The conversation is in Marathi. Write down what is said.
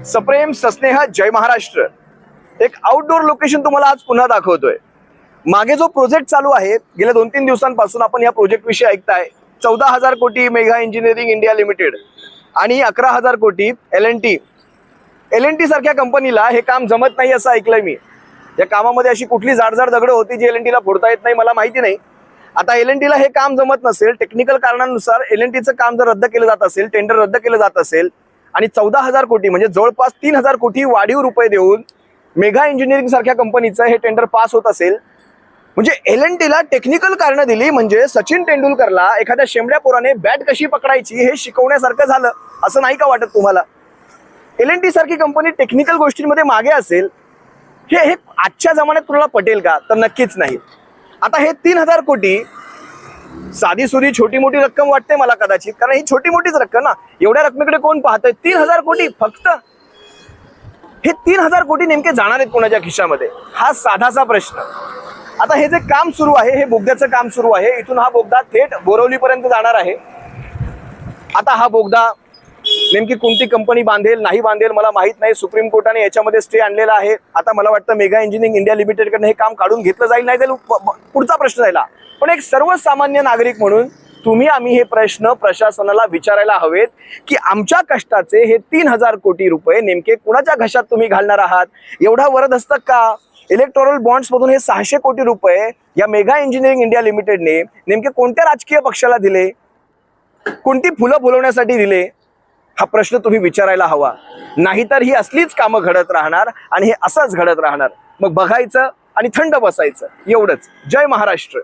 सप्रेम सस्नेह जय महाराष्ट्र। एक आउटडोर लोकेशन तुम्हाला आज पुन्हा दाखवतोय। मागे जो प्रोजेक्ट चालू आहे गेल्या 2-3 दिवसांपासून आपण या प्रोजेक्ट विषयी ऐकताय। 14,000 कोटी मेगा इंजिनिअरिंग इंडिया लिमिटेड आणि 11,000 कोटी एल&टी सारख्या कंपनीला हे काम जमत नाही असं ऐकलंय मी। या कामामध्ये अशी कुठली जाडजाड दगड होती जी एल&टीला फोडता येत नाही मला माहिती नाही। आता एल&टीला हे काम जमत नसेल, टेक्निकल कारणांनुसार एल&टीचं काम जर रद्द केलं जात असेल, टेंडर रद्द केलं जात असेल आणि 14,000 कोटी म्हणजे जवळपास 3,000 कोटी वाढीव रुपये देऊन मेगा इंजिनिअरिंग सारख्या कंपनीचं हे टेंडर पास होत असेल, म्हणजे एल&टीला टेक्निकल कारणं दिली म्हणजे सचिन तेंडुलकरला एखाद्या शेंबड्या पोराने बॅट कशी पकडायची हे शिकवण्यासारखं झालं असं नाही का वाटत तुम्हाला? एल&टी सारखी कंपनी टेक्निकल गोष्टींमध्ये मागे असेल हे आजच्या जमान्यात तुम्हाला पटेल का? तर नक्कीच नाही। आता हे 3,000 कोटी साधी सुधी छोटी मोठी रक्कम वाटते मला कदाचित, कारण ही छोटी मोठीच रक्कम ना। एवढ्या रकमेकडे कोण पाहतंय? 3,000 कोटी फक्त। हे 3,000 कोटी नेमके जाणार आहेत कोणाच्या खिशामध्ये हा साधासा प्रश्न। आता हे जे काम सुरू आहे हे बोगद्याचं काम सुरू आहे। इथून हा बोगदा थेट बोरवलीपर्यंत जाणार आहे। आता हा बोगदा नेमकी कोणती कंपनी बांधेल नाही बांधेल मला माहित नाही। सुप्रीम कोर्टाने याच्यामध्ये स्टे आणलेला आहे। आता मला वाटतं मेगा इंजिनिअरिंग इंडिया लिमिटेड कडे हे काम काढून घेतलं जाईल नाही जाईल पुढचा प्रश्न राहिला। पण एक सर्वसामान्य नागरिक म्हणून आम्ही हे प्रश्न प्रशासनाला विचारायला हवेत की आमच्या कष्टाचे हे 3,000 कोटी रुपये नेमके कुणाच्या घशात तुम्ही घालणार आहात? एवढा वरदहस्त का? इलेक्टोरल बॉन्ड्स मधून हे 600 कोटी रुपये या मेगा इंजिनिअरिंग इंडिया लिमिटेडने नेमके कोणत्या राजकीय पक्षाला दिले? कोणती फुलं फुलवण्यासाठी दिले? हा प्रश्न तुम्ही विचारायला हवा। नाहीतर ही असलीच कामं घडत राहणार आणि हे असंच घडत राहणार। मग बघायचं आणि थंड बसायचं एवढंच। जय महाराष्ट्र।